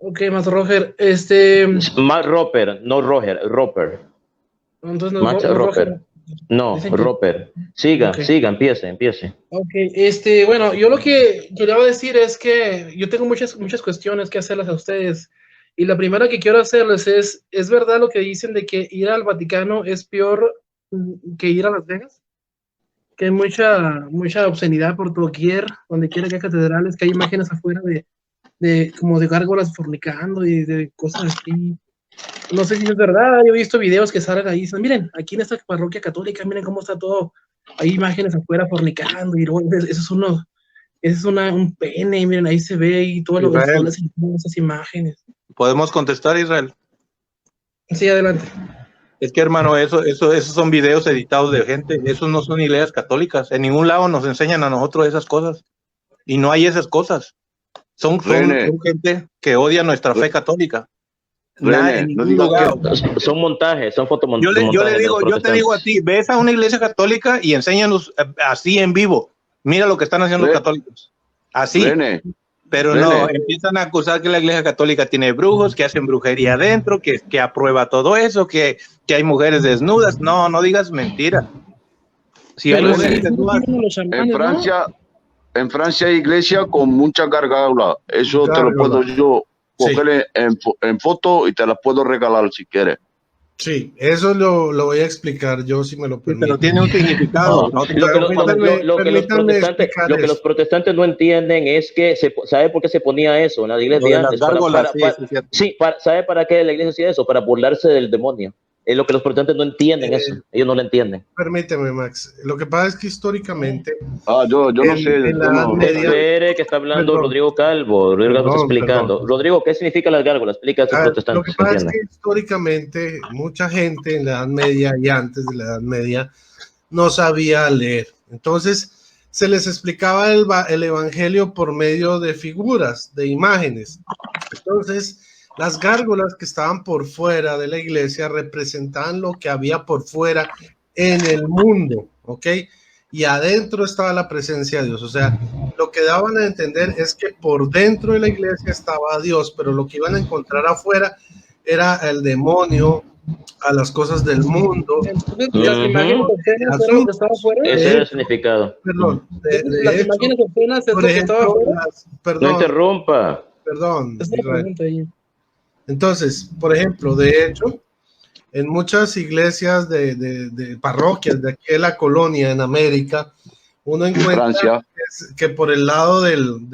Ok, más Roger, Matt Roper, no Roger, Roper. entonces no, Matt no Roper. Roger. No, Dicen que, Roper. Siga, ok. siga, empiece. Ok, bueno, yo lo que quería decir es que yo tengo muchas cuestiones que hacerles a ustedes. Y la primera que quiero hacerles ¿es verdad lo que dicen de que ir al Vaticano es peor que ir a Las Vegas? Que hay mucha obscenidad por doquier, donde quiera que hay catedrales, que hay imágenes afuera de como de gárgolas fornicando y de cosas así. No sé si es verdad, yo he visto videos que salen ahí, dicen, miren, aquí en esta parroquia católica, miren cómo está todo, hay imágenes afuera fornicando y luego eso es un pene, miren, ahí se ve y todo lo Israel, todas esas imágenes. ¿podemos contestar, Israel? Sí, adelante. Es que, hermano, esos son videos editados de gente, esos no son iglesias católicas. En ningún lado nos enseñan a nosotros esas cosas. Y no hay esas cosas. Son gente que odia nuestra fe católica. En René, no ningún digas lugar. Son montajes, son Yo fotomontajes de los te digo a protestantes. ti, ves a una iglesia católica y enséñanos así en vivo. Mira lo que están haciendo los católicos. Así. René, Pero no, empiezan a acusar que la iglesia católica tiene brujos, que hacen brujería adentro, que aprueba todo eso, que hay mujeres desnudas. No, no digas mentira. Si hay Pero mujeres desnudas, en Francia hay iglesia con muchas gargalas. Eso te lo puedo yo coger en foto y te las puedo regalar si quieres. Sí, eso lo voy a explicar yo si me lo permite. Pero tiene un significado. No, lo que los protestantes no entienden es que ¿sabe por qué se ponía eso en la iglesia antes? ¿Sabe para qué la iglesia hacía eso? Para burlarse del demonio. Es lo que los protestantes no entienden eso. Ellos no lo entienden. Permíteme, Max. Lo que pasa es que históricamente... yo no sé. Espere, que está hablando Rodrigo Calvo. Rodrigo está explicando. Rodrigo, ¿qué significa las gárgolas? Explica a estos protestantes. Lo que pasa es que históricamente mucha gente en la Edad Media y antes de la Edad Media no sabía leer. Entonces se les explicaba el evangelio por medio de figuras, de imágenes. Entonces las gárgolas que estaban por fuera de la iglesia representaban lo que había por fuera en el mundo, ¿ok? Y adentro estaba la presencia de Dios. O sea, lo que daban a entender es que por dentro de la iglesia estaba Dios, pero lo que iban a encontrar afuera era el demonio, a las cosas del mundo. Entonces, las imágenes obscenas era lo que estaba afuera. Ese era el significado. Perdón. Las imágenes obscenas es lo que estaba afuera. No interrumpa. Perdón. Entonces, por ejemplo, de hecho, en muchas iglesias de parroquias de aquí de la colonia en América, uno encuentra que por el lado del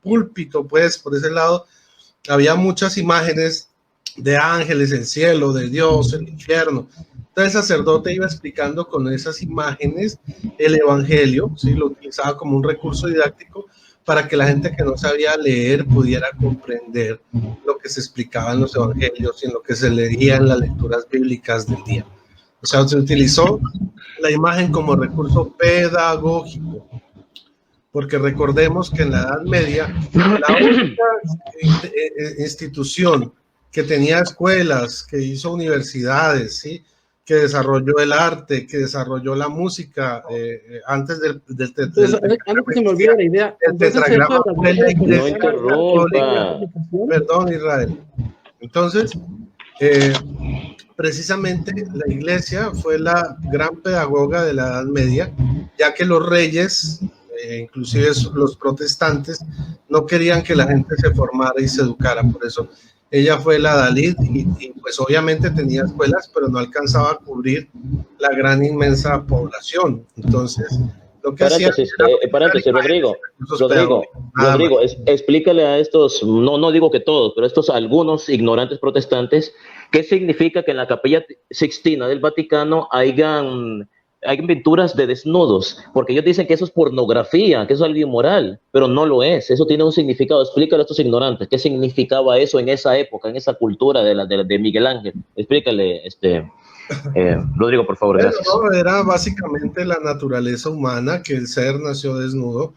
púlpito, pues por ese lado, había muchas imágenes de ángeles, el cielo, de Dios, el infierno. Entonces el sacerdote iba explicando con esas imágenes el evangelio, ¿sí? Lo utilizaba como un recurso didáctico para que la gente que no sabía leer pudiera comprender lo que se explicaba en los evangelios y en lo que se leía en las lecturas bíblicas del día. O sea, se utilizó la imagen como recurso pedagógico, porque recordemos que en la Edad Media la única institución que tenía escuelas, que hizo universidades, ¿sí?, que desarrolló el arte, que desarrolló la música, antes del antes que se me olvide la idea. tetragrama fue la iglesia. No interrumpa. Perdón, Israel. Entonces, precisamente la iglesia fue la gran pedagoga de la Edad Media, ya que los reyes, inclusive los protestantes, no querían que la gente se formara y se educara. Por eso ella fue la Dalit y pues obviamente tenía escuelas, pero no alcanzaba a cubrir la gran inmensa población. Entonces, lo que paréntesis, Rodrigo, explícale a estos, no digo que todos, pero estos algunos ignorantes protestantes, ¿qué significa que en la Capilla Sixtina del Vaticano hayan pinturas de desnudos? Porque ellos dicen que eso es pornografía, que eso es algo inmoral, pero no lo es. Eso tiene un significado. Explícale a estos ignorantes qué significaba eso en esa época, en esa cultura de Miguel Ángel. Explícale, Rodrigo, por favor, gracias. Era básicamente la naturaleza humana, que el ser nació desnudo.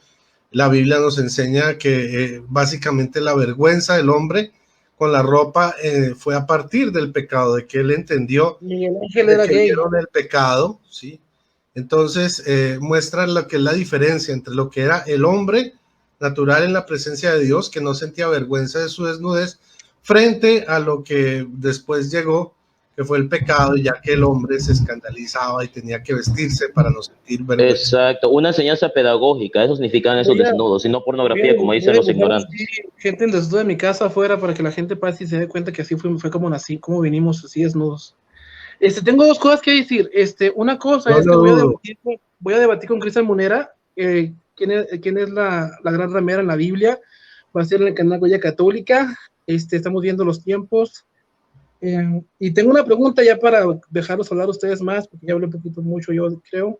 La Biblia nos enseña que básicamente la vergüenza del hombre con la ropa fue a partir del pecado, de que él entendió Miguel Ángel era gay. el pecado, ¿sí? Entonces muestra lo que es la diferencia entre lo que era el hombre natural en la presencia de Dios, que no sentía vergüenza de su desnudez, frente a lo que después llegó, que fue el pecado, ya que el hombre se escandalizaba y tenía que vestirse para no sentir vergüenza. Exacto, una enseñanza pedagógica, eso significan esos desnudos, y no pornografía, como dicen los ignorantes. Gente en desnudo de mi casa afuera para que la gente pase y se dé cuenta que así fue como nací, como vinimos así desnudos. Tengo dos cosas que decir. Una cosa es que voy a debatir con Cristian Munera, quién es la gran ramera en la Biblia. Va a ser en el canal Huella Católica. Estamos viendo los tiempos. Y tengo una pregunta ya para dejarlos hablar ustedes más, porque ya hablé un poquito mucho, yo creo.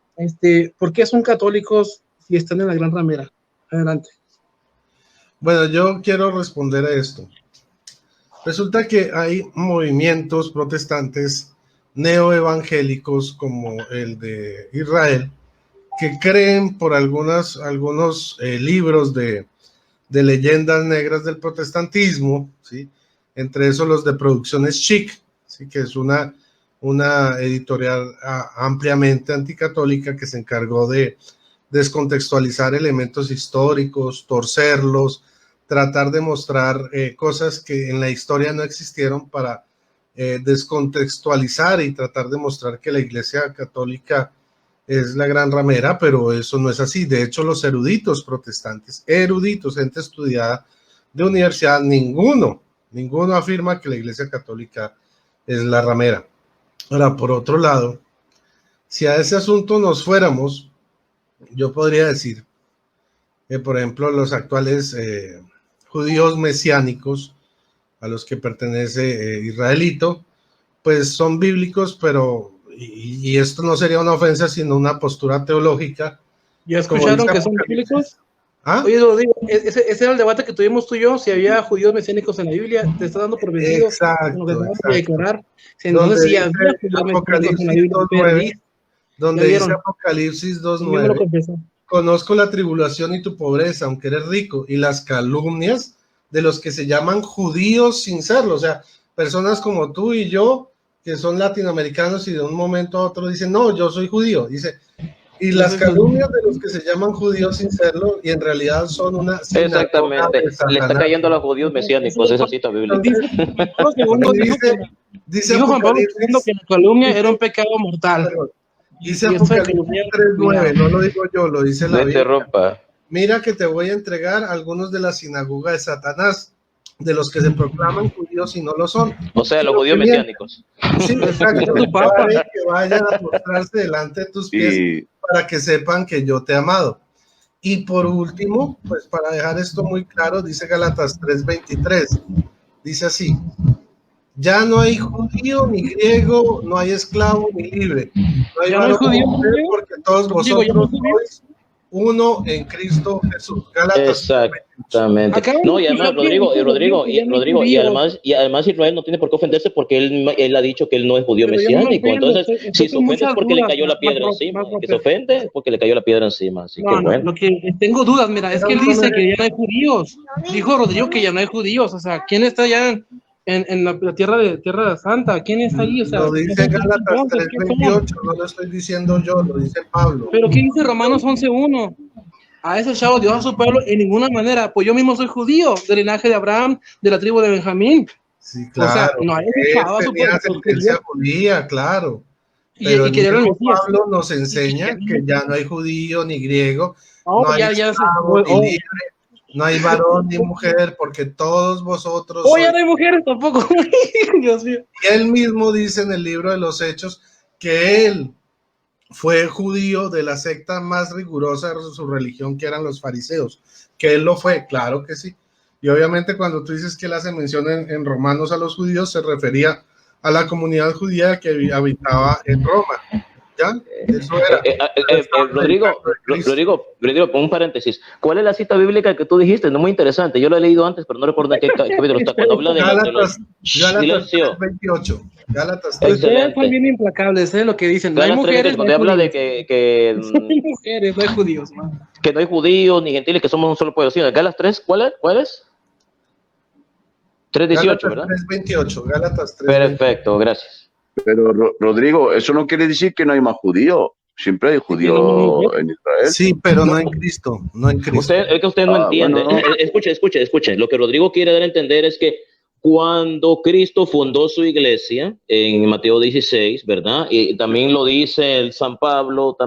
¿Por qué son católicos si están en la gran ramera? Adelante. Bueno, yo quiero responder a esto. Resulta que hay movimientos protestantes neoevangélicos como el de Israel que creen por algunos libros de leyendas negras del protestantismo, ¿sí? Entre esos los de Producciones Chic, ¿sí? Que es una editorial ampliamente anticatólica que se encargó de descontextualizar elementos históricos, torcerlos, tratar de mostrar cosas que en la historia no existieron para descontextualizar y tratar de mostrar que la Iglesia Católica es la gran ramera, pero eso no es así. De hecho, los eruditos protestantes, gente estudiada de universidad, ninguno afirma que la Iglesia Católica es la ramera. Ahora, por otro lado, si a ese asunto nos fuéramos, yo podría decir que, por ejemplo, los actuales judíos mesiánicos a los que pertenece Israelito, pues son bíblicos, pero, y esto no sería una ofensa, sino una postura teológica. ¿Ya escucharon que son bíblicos? ¿Ah? Oye, lo digo, ese era el debate que tuvimos tú y yo, si había judíos mesiánicos en la Biblia, te está dando por vencido. Exacto. Declarar. Entonces, si había Apocalipsis 2.9, donde dice Apocalipsis 2.9, conozco la tribulación y tu pobreza, aunque eres rico, y las calumnias de los que se llaman judíos sin serlo, o sea, personas como tú y yo, que son latinoamericanos y de un momento a otro dicen, no, yo soy judío, dice, y las calumnias de los que se llaman judíos sin serlo, y en realidad son una... Exactamente, le está cayendo a los judíos mesiánicos, esa cita bíblica. Dice Juan Pablo II que la calumnia era un pecado mortal. Dice Apocalipsis 3.9, no lo digo yo, lo dice la Biblia. Mira que te voy a entregar algunos de la sinagoga de Satanás, de los que se proclaman judíos y no lo son. O sea, los judíos mesiánicos. Sí, exacto. Que vayan a postrarse delante de tus pies para que sepan que yo te he amado. Y por último, pues para dejar esto muy claro, dice Gálatas 3:23, dice así: ya no hay judío ni griego, no hay esclavo ni libre, no hay varón ni mujer, porque todos vosotros sois uno en Cristo Jesús. Gálatas. Exactamente. No, y además Rodrigo, y además Israel no tiene por qué ofenderse porque él ha dicho que él no es judío mesiánico. Entonces, si se ofende es porque le cayó la piedra encima. Que se ofende porque le cayó la piedra encima. Así que bueno. Lo que tengo dudas, mira, es que él dice que ya no hay judíos. Dijo Rodrigo que ya no hay judíos. O sea, ¿quién está ya en la tierra santa? ¿Quién está ahí? O sea, lo dice Gálatas 3:28, no lo estoy diciendo yo, lo dice Pablo. Pero ¿qué dice Romanos 11:1? A ese chavo Dios a su pueblo en ninguna manera, pues yo mismo soy judío, del linaje de Abraham, de la tribu de Benjamín. Sí, claro. O sea, no hay chavo a su pueblo. Ascendencia judía, claro. Pero Pablo nos enseña que ya no hay judío ni griego, no hay esclavo ni libre, no hay varón ni mujer, porque todos vosotros... ya no hay mujeres tampoco. Dios mío. Y él mismo dice en el libro de los Hechos que él fue judío de la secta más rigurosa de su religión, que eran los fariseos, que él lo fue, claro que sí. Y obviamente cuando tú dices que él hace mención en Romanos a los judíos, se refería a la comunidad judía que habitaba en Roma. ¿Ya? Eso era. Rodrigo, pon un paréntesis. ¿Cuál es la cita bíblica que tú dijiste? No, muy interesante. Yo lo he leído antes, pero no recuerdo en qué capítulo está. Cuando habla de Gálatas 3:28. Gálatas 3:28. Ustedes son bien implacables, lo que dicen. No hay mujeres. Cuando habla de que no hay mujeres, no hay judíos. Que no hay judíos ni gentiles, que somos un solo pueblo. Gálatas 3, ¿cuál es? 3:18, ¿verdad? 3:28. Gálatas 3:28. Perfecto, gracias. Pero Rodrigo, eso no quiere decir que no hay más judíos. Siempre hay judíos en Israel. Sí, pero no en Cristo, no en Cristo. Es que usted no entiende. Bueno, no. Escuche. Lo que Rodrigo quiere dar a entender es que cuando Cristo fundó su iglesia, en Mateo 16, ¿verdad? Y también lo dice el San Pablo,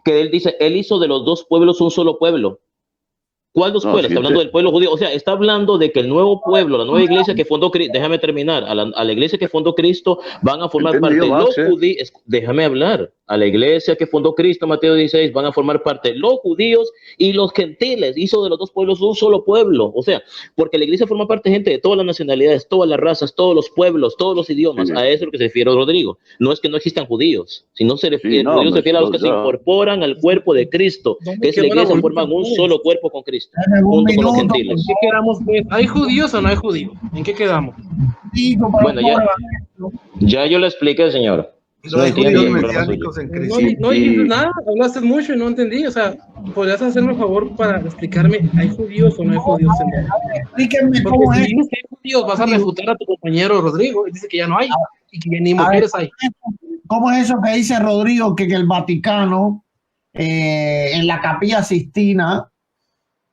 que él dice, él hizo de los dos pueblos un solo pueblo. ¿Cuál dos pueblos? Está hablando del pueblo judío. O sea, está hablando de que el nuevo pueblo, la nueva iglesia que fundó Cristo, déjame terminar, a la iglesia que fundó Cristo van a formar parte los judíos. Déjame hablar. A la iglesia que fundó Cristo, Mateo 16, van a formar parte los judíos y los gentiles. Hizo de los dos pueblos un solo pueblo. O sea, porque la iglesia forma parte de gente de todas las nacionalidades, todas las razas, todos los pueblos, todos los idiomas. Sí. A eso es lo que se refiere Rodrigo. No es que no existan judíos, sino se refiere, Rodrigo se refiere a los que se incorporan al cuerpo de Cristo, que es la iglesia, forman un solo cuerpo con Cristo, junto con los gentiles. ¿En qué quedamos? ¿Hay judíos o no hay judíos? ¿En qué quedamos? Bueno, ya yo le expliqué, señor. No hay judíos mesiánicos en Cristo. No dijiste nada, hablaste mucho y no entendí. O sea, ¿podrías hacerme el favor para explicarme, ¿hay judíos o no hay judíos? Explíquenme porque cómo si es. dices que hay judíos, vas a refutar a tu compañero Rodrigo y dice que ya no hay y que ni mujeres hay. ¿Cómo es eso que dice Rodrigo, que el Vaticano, en la Capilla Sixtina,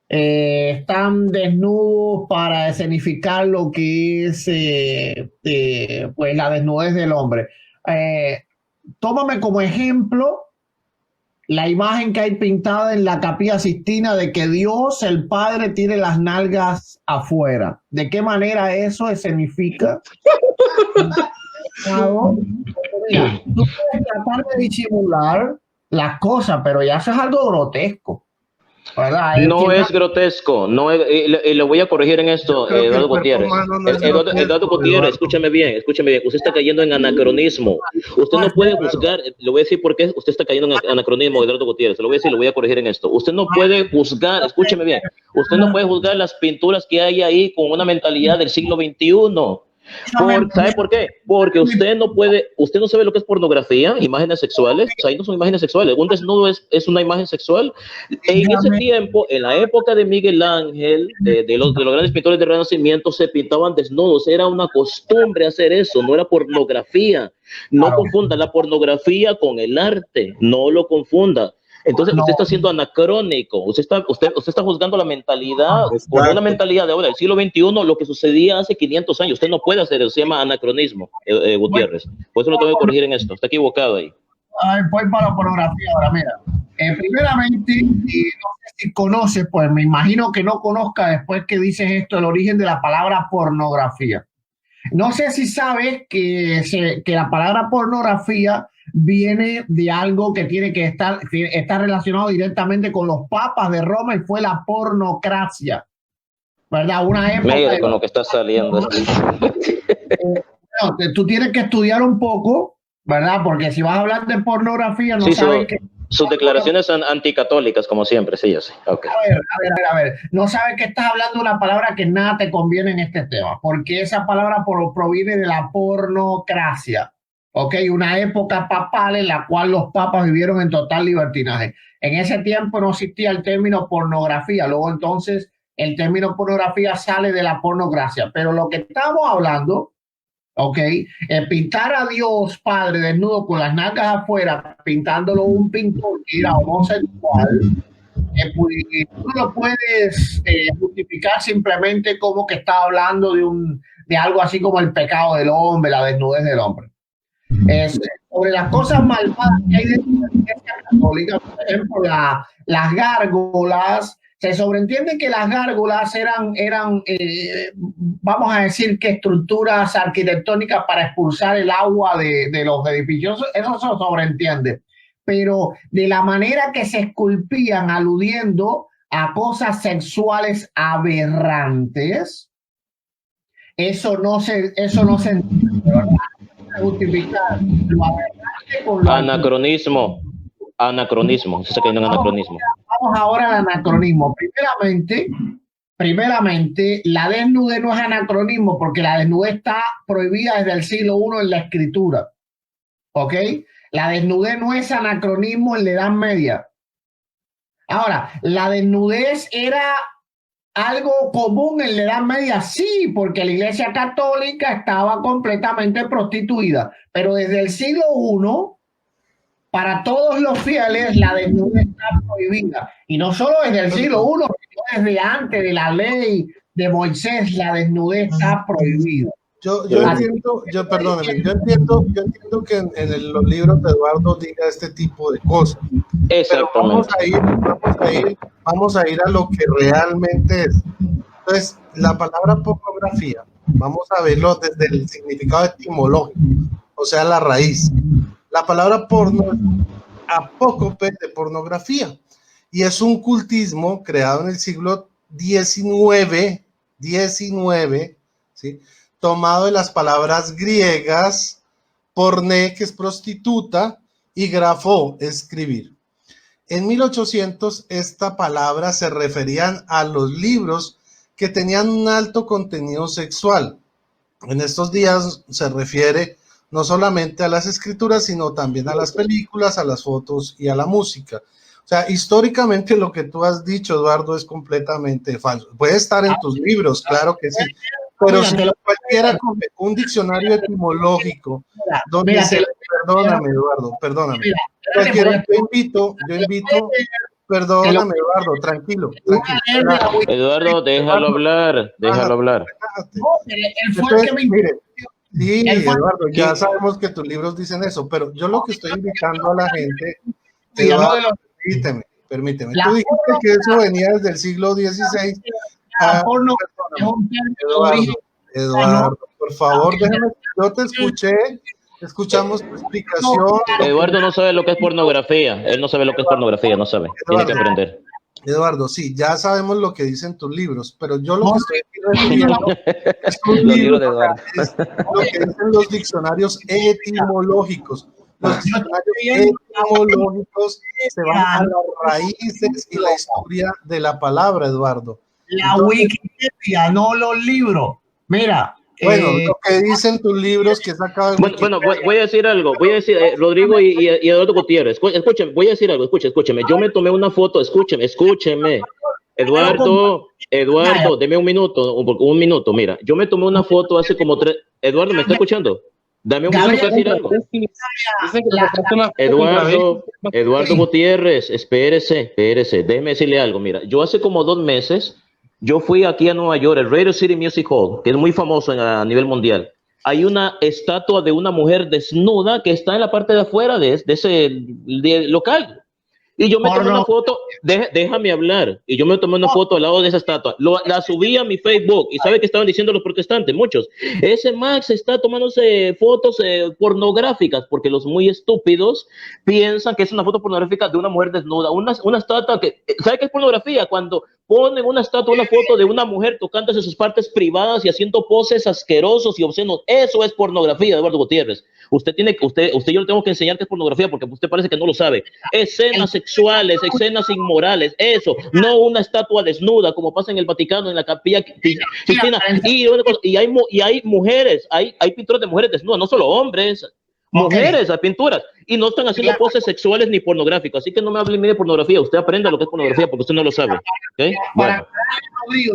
están desnudos para escenificar lo que es pues la desnudez del hombre? Tómame como ejemplo la imagen que hay pintada en la Capilla Sixtina de que Dios, el Padre, tiene las nalgas afuera. ¿De qué manera eso escenifica? Mira, tú puedes tratar de disimular las cosas, pero ya eso es algo grotesco, ¿verdad? No es grotesco, no es, y le voy a corregir en esto, Eduardo Gutiérrez. Eduardo Gutiérrez, escúchame bien. Usted está cayendo en anacronismo. Usted no puede juzgar, le voy a decir por qué usted está cayendo en anacronismo, Eduardo Gutiérrez. Se lo voy a decir, le voy a corregir en esto. Usted no puede juzgar, escúcheme bien, usted no puede juzgar las pinturas que hay ahí con una mentalidad del siglo XXI. ¿Sabe por qué? Porque usted no sabe lo que es pornografía, imágenes sexuales. O sea, ahí no son imágenes sexuales. Un desnudo es una imagen sexual. En ese tiempo, en la época de Miguel Ángel, de los grandes pintores del Renacimiento, se pintaban desnudos. Era una costumbre hacer eso, no era pornografía. No confunda la pornografía con el arte, no lo confunda. Entonces usted está siendo anacrónico, usted está juzgando la mentalidad, por una mentalidad de ahora, del siglo XXI, lo que sucedía hace 500 años. Usted no puede hacer eso, se llama anacronismo, Gutiérrez. Por eso lo tengo que corregir en esto, está equivocado ahí. Voy para la pornografía ahora, mira. Primeramente, no sé si conoces, pues me imagino que no conozca después que dices esto, el origen de la palabra pornografía. No sé si sabes que la palabra pornografía viene de algo que tiene que estar relacionado directamente con los papas de Roma y fue la pornocracia, ¿verdad? Una época... Mira con lo que está saliendo. Tú tienes que estudiar un poco, ¿verdad? Porque si vas a hablar de pornografía no sabes que... Sus declaraciones son anticatólicas, como siempre, sí, yo sé. Okay. A ver. No sabes que estás hablando de una palabra que nada te conviene en este tema, porque esa palabra proviene de la pornocracia. ¿Ok? Una época papal en la cual los papas vivieron en total libertinaje. En ese tiempo no existía el término pornografía, luego entonces el término pornografía sale de la pornocracia. Pero lo que estamos hablando, ¿ok? Pintar a Dios Padre desnudo con las nalgas afuera, pintándolo un pintor que era homosexual, tú lo puedes justificar simplemente como que está hablando de algo así como el pecado del hombre, la desnudez del hombre. Sobre las cosas malvadas que hay dentro de la Iglesia Católica, por ejemplo, las gárgolas, se sobreentiende que las gárgolas eran vamos a decir que estructuras arquitectónicas para expulsar el agua de los edificios, eso se sobreentiende, pero de la manera que se esculpían aludiendo a cosas sexuales aberrantes, eso no se entiende, ¿verdad? Justificar lo aberrante con lo anacronismo, se está cayendo en anacronismo. Vamos ahora al anacronismo. Primeramente, la desnudez no es anacronismo porque la desnudez está prohibida desde el siglo I en la escritura. ¿Ok? La desnudez no es anacronismo en la Edad Media. Ahora, la desnudez era algo común en la Edad Media, sí, porque la Iglesia Católica estaba completamente prostituida, pero desde el siglo I para todos los fieles la desnudez está prohibida. Y no solo desde el siglo I, sino desde antes de la ley de Moisés, la desnudez está prohibida. Yo entiendo que en los libros de Eduardo diga este tipo de cosas. Exactamente. Vamos a ir a lo que realmente es. Entonces, la palabra pornografía, vamos a verlo desde el significado etimológico, o sea, la raíz. La palabra porno es apócope de pornografía y es un cultismo creado en el siglo XIX, ¿sí? Tomado de las palabras griegas porné, que es prostituta, y grafó, escribir. En 1800 esta palabra se referían a los libros que tenían un alto contenido sexual. En estos días se refiere no solamente a las escrituras, sino también a las películas, a las fotos y a la música. O sea, históricamente lo que tú has dicho, Eduardo, es completamente falso. Puede estar en tus libros, claro que sí, pero si cualquiera con un diccionario etimológico, donde perdóname, Eduardo, perdóname. Yo invito, perdóname, Eduardo, tranquilo. Eduardo, déjalo hablar. Sí, Eduardo, ya sabemos que tus libros dicen eso, pero yo lo que estoy invitando a la gente, Eduardo, permíteme. Tú dijiste que eso venía desde el siglo XVI. Eduardo, por favor, déjame, yo te escuché, escuchamos tu explicación. Eduardo no sabe lo que es pornografía, él no sabe lo que es pornografía, no sabe, tiene que aprender. Eduardo, sí, ya sabemos lo que dicen tus libros, pero yo lo que estoy refiriendo es un libro, es lo que dicen los diccionarios etimológicos. Los diccionarios etimológicos se van a las raíces y la historia de la palabra, Eduardo. Wikipedia, no los libros. Mira. Bueno, lo que dicen tus libros que sacado de Bueno, voy a decir algo, Rodrigo y Eduardo Gutiérrez, escúcheme, voy a decir algo, escúcheme, yo me tomé una foto, escúcheme, Eduardo, deme un minuto, mira, yo me tomé una foto hace como 3, Eduardo, ¿me está escuchando? Dame un minuto para decir algo. Eduardo Gutiérrez, espérese, déjeme decirle algo, mira, yo hace como 2 meses, yo fui aquí a Nueva York, el Radio City Music Hall, que es muy famoso a nivel mundial. Hay una estatua de una mujer desnuda que está en la parte de afuera de ese local. Y yo me tomé una foto, déjame hablar, y yo me tomé una foto al lado de esa estatua. La subí a mi Facebook, y ¿sabe qué estaban diciendo los protestantes? Muchos. Ese Max está tomándose fotos pornográficas, porque los muy estúpidos piensan que es una foto pornográfica de una mujer desnuda. Una estatua que, ¿sabe qué es pornografía? Cuando ponen una foto de una mujer tocándose sus partes privadas y haciendo poses asquerosos y obscenos. Eso es pornografía, Eduardo Gutiérrez. Usted yo le tengo que enseñar qué es pornografía porque usted parece que no lo sabe. Escenas sexuales, escenas inmorales, eso, no una estatua desnuda como pasa en el Vaticano, en la Capilla Sixtina. Y hay mujeres, hay pinturas de mujeres desnudas, no solo hombres. Mujeres a pinturas y no están haciendo poses sexuales ni pornográficas, así que no me hable de pornografía, usted aprenda lo que es pornografía porque usted no lo sabe. ¿Okay? Bueno.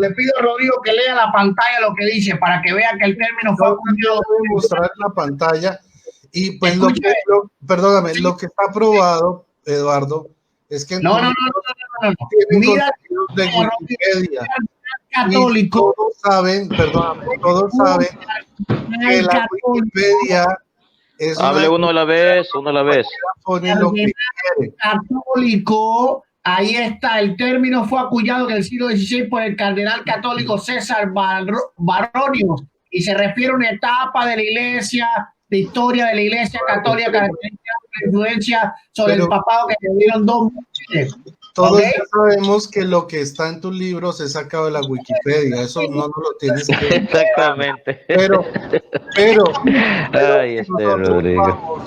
Le pido a Rodrigo que lea la pantalla lo que dice para que vea que el término fue acuñado. Voy a mostrar la pantalla y pues perdóname, lo que está aprobado, Eduardo, es que no. Mira de Wikipedia. Católico. Todos saben que la Wikipedia hable uno a la vez. Católico, ahí está, el término fue acuñado en el siglo XVI por el cardenal católico César Baronius y se refiere a una etapa de la iglesia, de historia de la iglesia católica caracterizada por la influencia sobre el papado que tuvieron 2 mujeres. Todos ya sabemos que lo que está en tus libros es sacado de la Wikipedia, eso no lo tienes que exactamente. Pero ay, Rodrigo.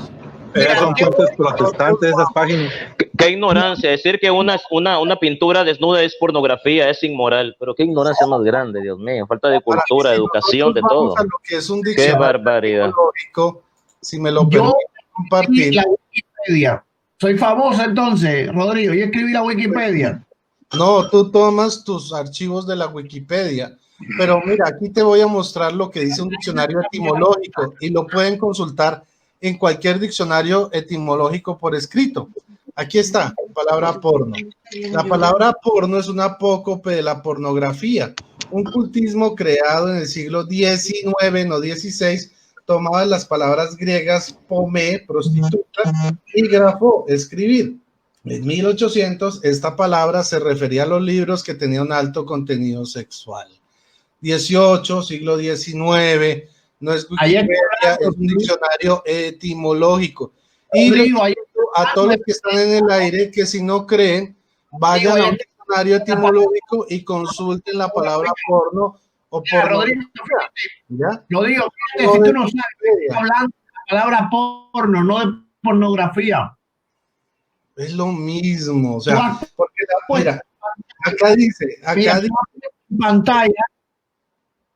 Son fuentes protestantes esas páginas. Qué ignorancia, decir que una pintura desnuda es pornografía, es inmoral, pero qué ignorancia más grande, Dios mío, falta de cultura, de educación, de todo. Lo que es un qué barbaridad. Si me lo permite compartir. La Wikipedia. Soy famoso entonces, Rodrigo, yo escribí la Wikipedia. No, tú tomas tus archivos de la Wikipedia, pero mira, aquí te voy a mostrar lo que dice un diccionario etimológico y lo pueden consultar en cualquier diccionario etimológico por escrito. Aquí está, palabra porno. La palabra porno es un apócope de la pornografía, un cultismo creado en el siglo XIX, no XVI, tomaba las palabras griegas pomé, prostituta, y grafo, escribir. En 1800, esta palabra se refería a los libros que tenían un alto contenido sexual. 18, siglo XIX, no es Wikipedia, es un diccionario etimológico. Y les digo a todos los que están en el aire que si no creen, vayan a un diccionario etimológico y consulten la palabra porno o porno. ¿Ya? Lo digo, si tú no sabes, hablando de la palabra porno, no de pornografía. Es lo mismo, o sea, porque mira, acá dice pantalla.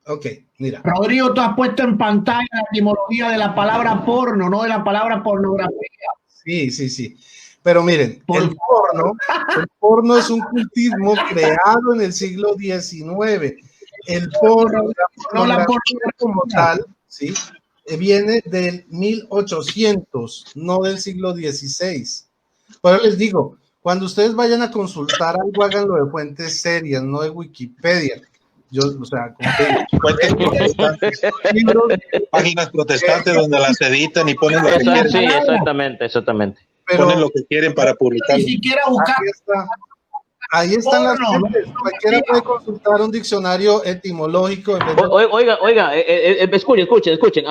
Ok, mira. Rodrigo, tú has puesto en pantalla la etimología de la palabra porno, no de la palabra pornografía. Sí. Pero miren, el porno es un cultismo creado en el siglo XIX. El porno, la pornografía como tal, ¿sí? Viene del 1800, no del siglo XVI. Por eso les digo, cuando ustedes vayan a consultar algo, háganlo de fuentes serias, no de Wikipedia. Yo, o sea, como fuentes protestantes, páginas protestantes donde las editan y ponen lo que quieren. Sí, exactamente. Pero, ponen lo que quieren para publicar. Ni siquiera buscar. Ahí están las fuentes. Cualquiera puede consultar un diccionario etimológico. Oiga, escuchen.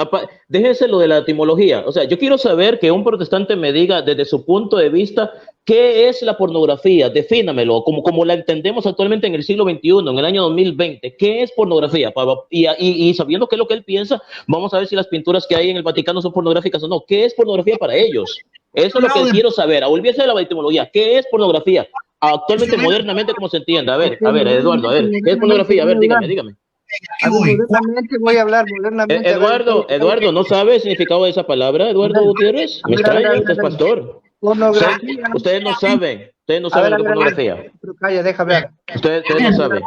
Déjense lo de la etimología. O sea, yo quiero saber que un protestante me diga desde su punto de vista qué es la pornografía. Defínamelo, como la entendemos actualmente en el siglo XXI, en el año 2020. ¿Qué es pornografía? Y sabiendo qué es lo que él piensa, vamos a ver si las pinturas que hay en el Vaticano son pornográficas o no. ¿Qué es pornografía para ellos? Eso es lo que quiero saber. Olvídese de la etimología. ¿Qué es pornografía? Actualmente, modernamente, como se entiende. A ver, Eduardo, ¿qué es pornografía? A ver, dígame. Modernamente voy a hablar, modernamente. Eduardo, ¿no sabe el significado de esa palabra, Eduardo Gutiérrez? Me extraña, usted es pastor. Pornografía. Ustedes no saben lo que es pornografía. Calla, deja ver. Ustedes no saben.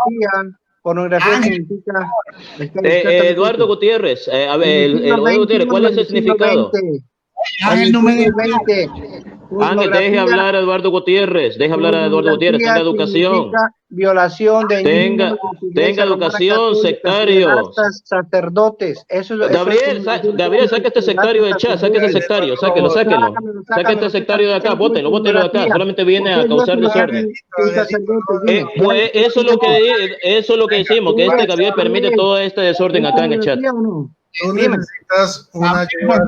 Pornografía significa... Eduardo Gutiérrez, Eduardo Gutiérrez, ¿cuál es el significado? Ángel, deje hablar a Eduardo Gutiérrez, tenga educación. Violación de tenga educación, sectario. Sacerdotes. Eso es, Gabriel, saque este sectario del chat, sáquelo. Saque este sectario de acá, bótenlo de acá, solamente viene a causar desorden. Pues eso es lo que decimos, que este Gabriel permite todo este desorden acá en el chat. Tú necesitas una ayuda.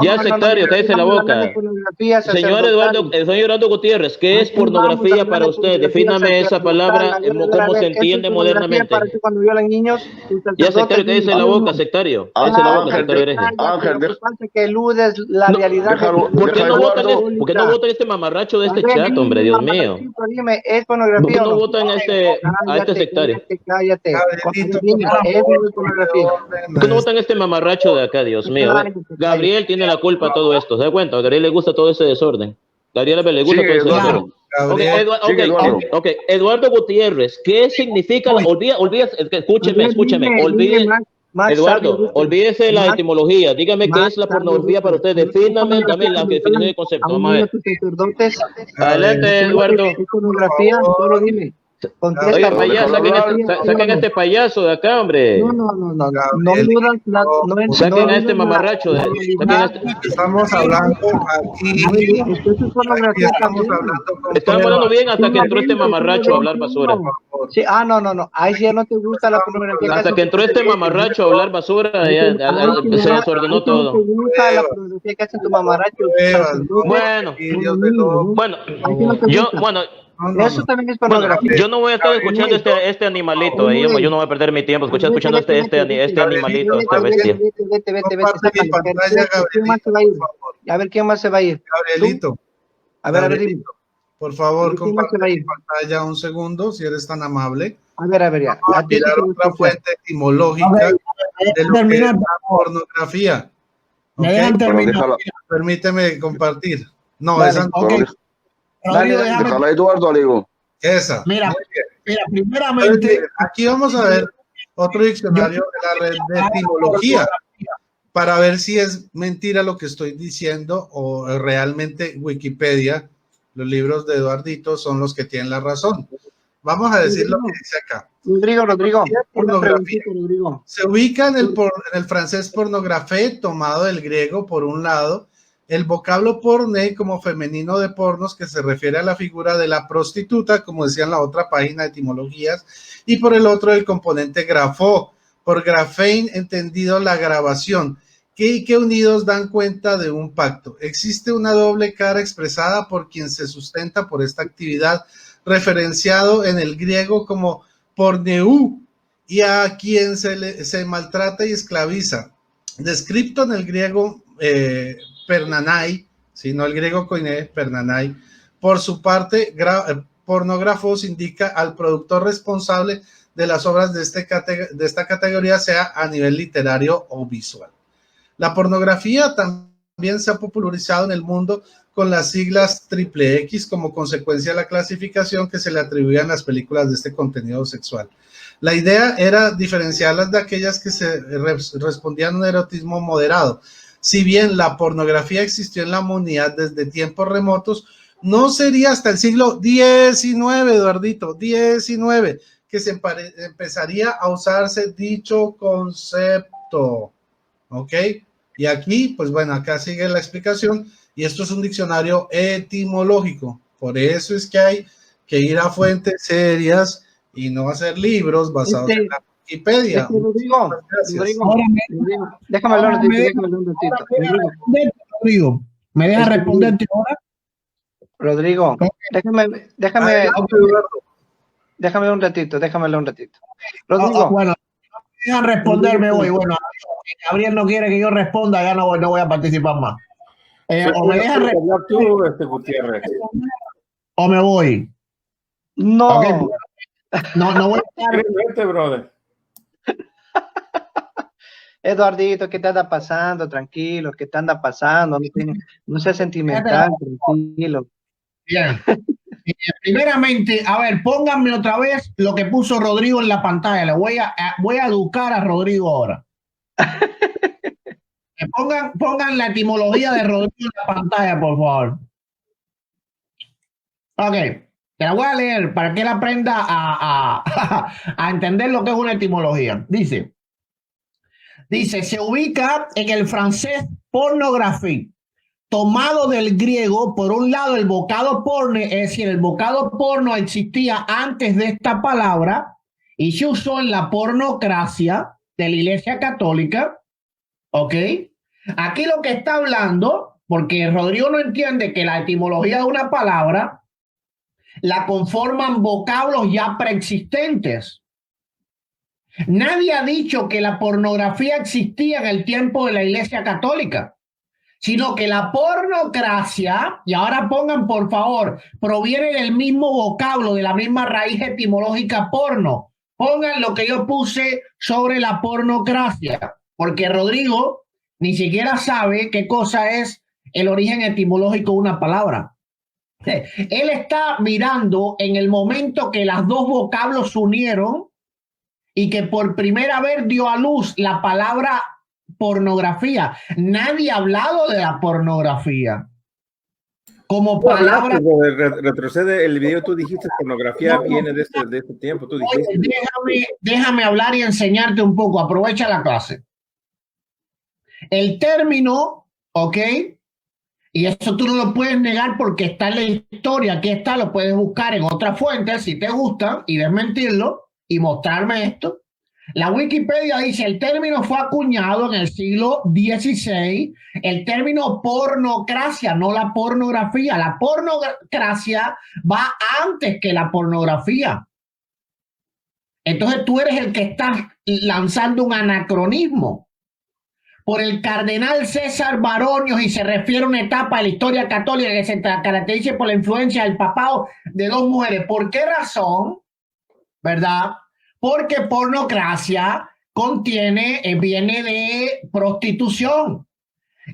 Ya, sectario, cállese la boca. Señor Eduardo Gutiérrez, ¿qué es pornografía para usted? Defíname esa palabra, cómo se entiende modernamente. Ya, sectario, cállese la boca, sectario. Cállese la boca, sectario hereje. Ángel, que eludes la realidad. ¿Por qué no votan este mamarracho de este chat, hombre? Dios mío. ¿Es pornografía? ¿Por qué no votan a este sectario? Cállate. Es pornografía. ¿Por qué no votan a este mamarracho de acá, Dios mío? Gabriel tiene la culpa de todo esto, ¿se da cuenta? A Gabriel le gusta todo ese desorden. Gabriel le gusta todo ese desorden. Okay, Eduardo Gutiérrez, ¿qué significa? Escúcheme. Eduardo, olvídese de la etimología. Dígame qué es la pornografía para usted. Defíname también la definición del concepto. Vamos a ver. Adelante, Eduardo. Pornografía, solo dime. Oiga, payaso, saquen a este payaso de acá, hombre. No. Saquen a este mamarracho. Estamos hablando aquí. Estamos hablando bien hasta que entró este mamarracho a hablar basura. Sí, no. Ay, si ya no te gusta la pornografía. Hasta que entró este mamarracho a hablar basura, ya se desordenó todo. ¿No te gusta la pornografía que hace tu mamarracho? Bueno, eso también es pornografía. Yo no voy a estar escuchando este animalito ahí, yo no voy a perder mi tiempo escuchando este animalito, esta bestia. Vete. A ver, ¿quién más se va a ir? Gabrielito. A ver, dime. Por favor, comparte pantalla un segundo, si eres tan amable. A ver, ya. A mirar otra fuente etimológica de lo que es la pornografía. Permíteme compartir. No, esa no. Déjala a Eduardo, amigo. Esa. Mira, primeramente. Aquí vamos a ver otro diccionario de la red de etimología. para ver si es mentira lo que estoy diciendo o realmente Wikipedia, los libros de Eduardito son los que tienen la razón. Vamos a decir lo que dice acá. Rodrigo, pornografía. Se ubica en el francés pornografía, tomado del griego por un lado, el vocablo porné como femenino de pornos, que se refiere a la figura de la prostituta, como decía en la otra página de etimologías, y por el otro el componente grafó, por grafein entendido la grabación, que unidos dan cuenta de un pacto. Existe una doble cara expresada por quien se sustenta por esta actividad, referenciado en el griego como porneú, y a quien se maltrata y esclaviza. Descrito en el griego pernanai, sino el griego koiné, pernanai. Por su parte, pornógrafos indica al productor responsable de las obras de esta categoría, sea a nivel literario o visual. La pornografía también se ha popularizado en el mundo con las siglas XXX como consecuencia de la clasificación que se le atribuían a las películas de este contenido sexual. La idea era diferenciarlas de aquellas que se respondían a un erotismo moderado. Si bien la pornografía existió en la humanidad desde tiempos remotos, no sería hasta el siglo XIX, Eduardito, XIX, que se empezaría a usarse dicho concepto. ¿Ok? Y aquí, pues bueno, acá sigue la explicación, y esto es un diccionario etimológico. Por eso es que hay que ir a fuentes serias y no hacer libros basados en la Wikipedia. Rodrigo, déjame hablar un ratito. ¿Me deja responderte ahora? Rodrigo, déjame un ratito. Rodrigo. Bueno, dejan responderme hoy. Bueno, Gabriel no quiere que yo responda, ya no voy a participar más. O me dejan responder tú, Gutiérrez. O me voy. No. Okay, no voy a estar. Brother. Eduardito, ¿qué te anda pasando? Tranquilo, ¿qué te anda pasando? No seas sentimental, tranquilo. Bien. Primeramente, a ver, pónganme otra vez lo que puso Rodrigo en la pantalla. Le voy a educar a Rodrigo ahora. Pongan la etimología de Rodrigo en la pantalla, por favor. Ok, te la voy a leer para que él aprenda a entender lo que es una etimología. Dice, se ubica en el francés pornografía, tomado del griego. Por un lado, el vocablo porno, es decir, el vocablo porno existía antes de esta palabra y se usó en la pornocracia de la Iglesia Católica. ¿Ok? Aquí lo que está hablando, porque Rodrigo no entiende que la etimología de una palabra la conforman vocablos ya preexistentes. Nadie ha dicho que la pornografía existía en el tiempo de la Iglesia Católica, sino que la pornocracia, y ahora pongan por favor, proviene del mismo vocablo, de la misma raíz etimológica porno. Pongan lo que yo puse sobre la pornocracia, porque Rodrigo ni siquiera sabe qué cosa es el origen etimológico de una palabra. Él está mirando en el momento que las dos vocablos se unieron y que por primera vez dio a luz la palabra pornografía. Nadie ha hablado de la pornografía como palabra. Retrocede el video, tú dijiste pornografía viene de este tiempo. Tú dijiste. Oye, déjame hablar y enseñarte un poco. Aprovecha la clase. El término, ¿ok? Y eso tú no lo puedes negar porque está en la historia. Aquí está, lo puedes buscar en otras fuentes si te gusta y desmentirlo y mostrarme esto. La Wikipedia dice, el término fue acuñado en el siglo XVI, el término pornocracia, no la pornografía. La pornocracia va antes que la pornografía. Entonces tú eres el que estás lanzando un anacronismo. Por el cardenal César Baronios, y se refiere a una etapa de la historia católica que se caracteriza por la influencia del papado de dos mujeres. ¿Por qué razón? ¿Verdad? Porque pornocracia viene de prostitución.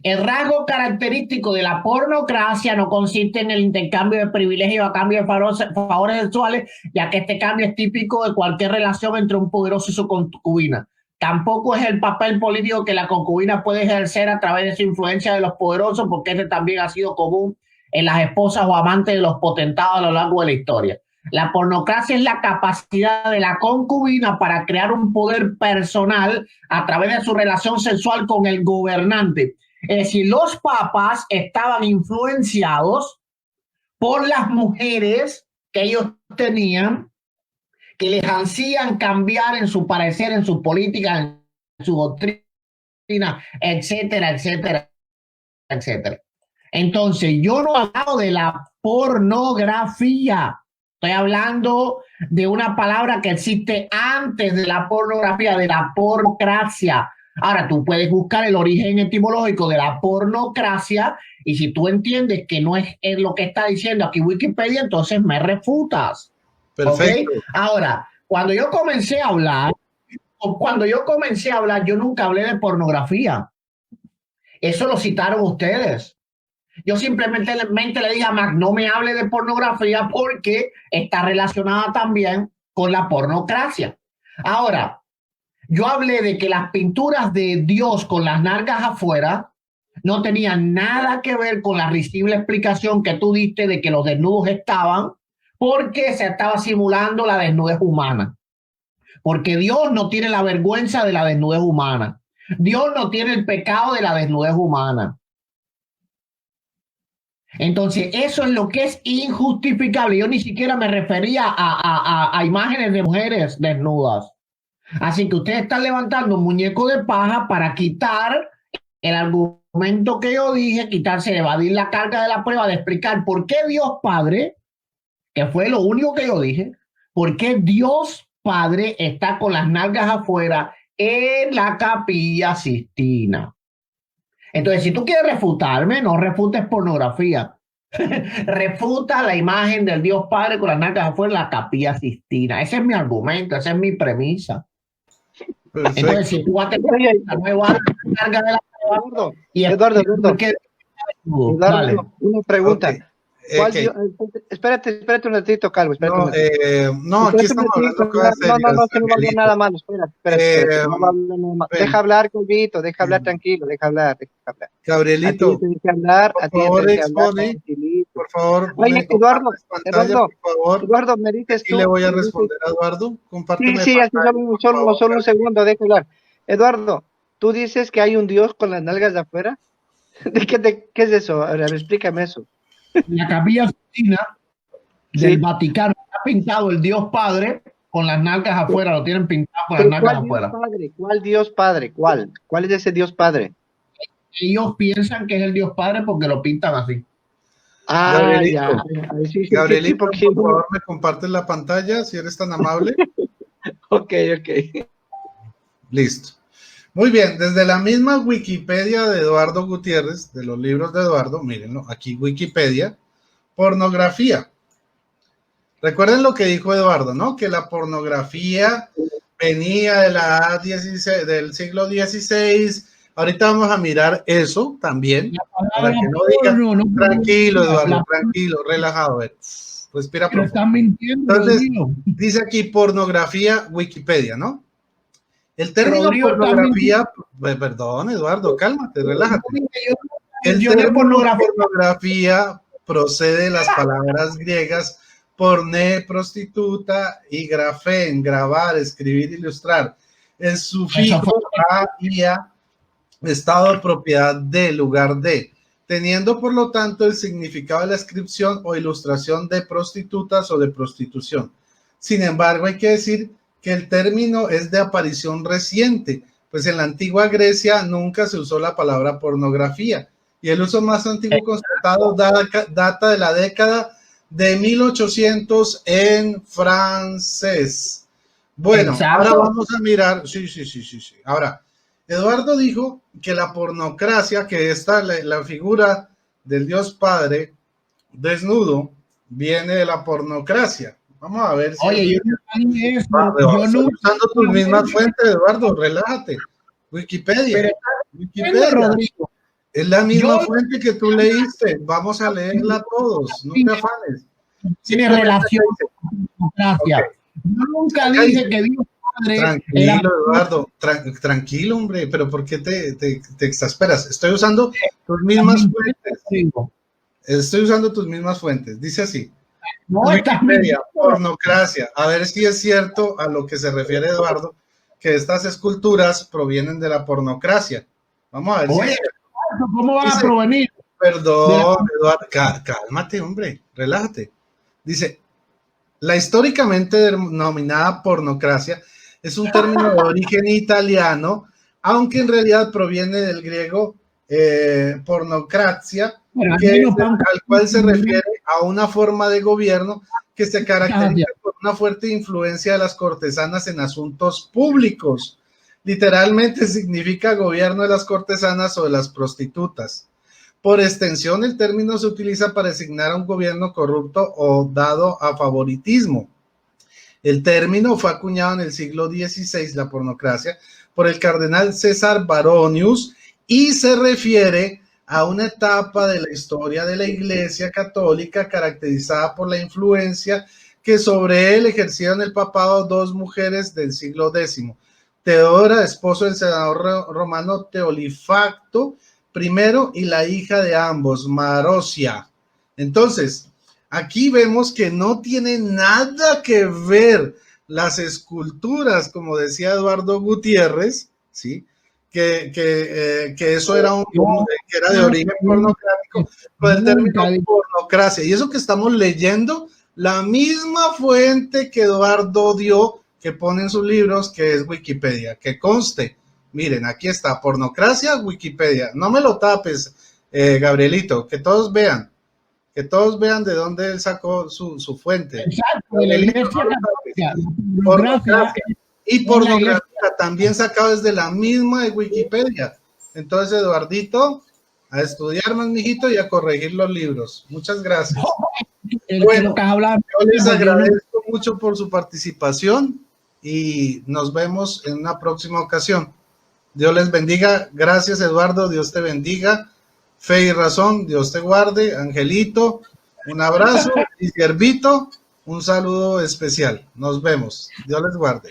El rasgo característico de la pornocracia no consiste en el intercambio de privilegios a cambio de favores sexuales, ya que este cambio es típico de cualquier relación entre un poderoso y su concubina. tampoco es el papel político que la concubina puede ejercer a través de su influencia de los poderosos, porque este también ha sido común en las esposas o amantes de los potentados a lo largo de la historia. La pornocracia es la capacidad de la concubina para crear un poder personal a través de su relación sexual con el gobernante. Es decir, los papas estaban influenciados por las mujeres que ellos tenían, que les hacían cambiar en su parecer, en su política, en su doctrina, etcétera, etcétera, etcétera. Entonces, yo no he hablado de la pornografía. Estoy hablando de una palabra que existe antes de la pornografía, de la pornocracia. Ahora, tú puedes buscar el origen etimológico de la pornocracia y si tú entiendes que no es lo que está diciendo aquí Wikipedia, entonces me refutas. Perfecto. ¿Okay? Ahora, cuando yo comencé a hablar, yo nunca hablé de pornografía. Eso lo citaron ustedes. Yo simplemente le dije a Mac, no me hable de pornografía porque está relacionada también con la pornocracia. Ahora, yo hablé de que las pinturas de Dios con las nalgas afuera no tenían nada que ver con la risible explicación que tú diste de que los desnudos estaban porque se estaba simulando la desnudez humana. Porque Dios no tiene la vergüenza de la desnudez humana. Dios no tiene el pecado de la desnudez humana. Entonces, eso es lo que es injustificable. Yo ni siquiera me refería a imágenes de mujeres desnudas. Así que ustedes están levantando un muñeco de paja para quitar el argumento que yo dije, quitarse, evadir la carga de la prueba, de explicar por qué Dios Padre, que fue lo único que yo dije, por qué Dios Padre está con las nalgas afuera en la Capilla Sixtina. Entonces, si tú quieres refutarme, no refutes pornografía. Refuta la imagen del Dios Padre con las nalgas afuera en la Capilla Sixtina. Ese es mi argumento, esa es mi premisa. Perfecto. Entonces, si tú vas a tener la nueva carga de la Eduardo, Eduardo, una pregunta. Okay. Espérate un ratito, Calvo. No, aquí estamos hablando cosas serias. No va a hablar nada malo. Espérate. Deja hablar, Calvito, deja hablar tranquilo, deja hablar. Gabrielito, por favor. Oye, Eduardo, me dices tú. Y le voy a responder a Eduardo. Compárteme. Sí, así solo un segundo, deja hablar. Eduardo, ¿tú dices que hay un Dios con las nalgas de afuera? ¿Qué es eso? A ver, explícame eso. La Capilla Sixtina del Vaticano está pintado el Dios Padre con las nalgas afuera, lo tienen pintado con las nalgas afuera. ¿Cuál Dios Padre? ¿Cuál es ese Dios Padre? Ellos piensan que es el Dios Padre porque lo pintan así. Gabrielito, Gabrielito, por favor, me compartes la pantalla si eres tan amable. Ok. Listo. Muy bien, desde la misma Wikipedia de Eduardo Gutiérrez, de los libros de Eduardo, mírenlo, aquí Wikipedia, pornografía. Recuerden lo que dijo Eduardo, ¿no? Que la pornografía venía de la edad del siglo XVI. Ahorita vamos a mirar eso también, para que no digan, tranquilo, Eduardo, tranquilo, relajado, a ver, respira profundo. Están mintiendo. Entonces, dice aquí pornografía, Wikipedia, ¿no? El término pornografía, perdón, Eduardo, cálmate, relájate. El término pornografía procede de las palabras griegas porné, prostituta, y grafén, grabar, escribir, ilustrar. El sufijo a y a, estado de propiedad de, lugar de, teniendo por lo tanto el significado de la inscripción o ilustración de prostitutas o de prostitución. Sin embargo, hay que decir que el término es de aparición reciente, pues en la antigua Grecia nunca se usó la palabra pornografía, y el uso más antiguo constatado data de la década de 1800 en francés. Bueno, ahora vamos a mirar, sí. Ahora, Eduardo dijo que la pornocracia, que está la figura del Dios Padre desnudo, viene de la pornocracia. Vamos a ver si... Oye, yo no usando tus mismas fuentes, Eduardo, relájate. Wikipedia. Rodrigo, es la misma fuente que tú leíste. Vamos a leerla todos, no te afanes. Tiene relación con la pornografía. Yo nunca dije que Dios padre. Tranquilo, Eduardo, tranquilo, hombre, pero ¿por qué te exasperas? Estoy usando tus mismas fuentes. Estoy usando tus mismas fuentes. Dice así. No, Wikipedia, pornocracia. A ver si es cierto a lo que se refiere Eduardo, que estas esculturas provienen de la pornocracia. Vamos a ver. Oye, ¿cómo van a provenir? Perdón, Eduardo, cálmate, hombre, relájate. Dice, la históricamente denominada pornocracia es un término de origen italiano, aunque en realidad proviene del griego pornocracia, al cual se refiere a una forma de gobierno que se caracteriza por una fuerte influencia de las cortesanas en asuntos públicos. Literalmente significa gobierno de las cortesanas o de las prostitutas. Por extensión, el término se utiliza para designar a un gobierno corrupto o dado a favoritismo. El término fue acuñado en el siglo XVI, la pornocracia, por el cardenal César Baronius y se refiere a una etapa de la historia de la Iglesia Católica caracterizada por la influencia que sobre él ejercieron el papado dos mujeres del siglo X. Teodora, esposo del senador romano Teolifacto I, y la hija de ambos, Marosia. Entonces, aquí vemos que no tiene nada que ver las esculturas, como decía Eduardo Gutiérrez, ¿sí? Que eso era que era de origen pornográfico, con el término pornocracia. Y eso que estamos leyendo, la misma fuente que Eduardo dio, que pone en sus libros, que es Wikipedia, que conste. Miren, aquí está, pornocracia, Wikipedia. No me lo tapes, Gabrielito, que todos vean de dónde él sacó su fuente. Exacto, de la Iglesia Católica. Y pornografía también sacado desde la misma de Wikipedia. Entonces, Eduardito, a estudiar más, mijito, y a corregir los libros. Muchas gracias. Bueno, yo les agradezco mucho por su participación y nos vemos en una próxima ocasión. Dios les bendiga. Gracias, Eduardo. Dios te bendiga. Fe y razón. Dios te guarde. Angelito, un abrazo. Y Siervito, un saludo especial. Nos vemos. Dios les guarde.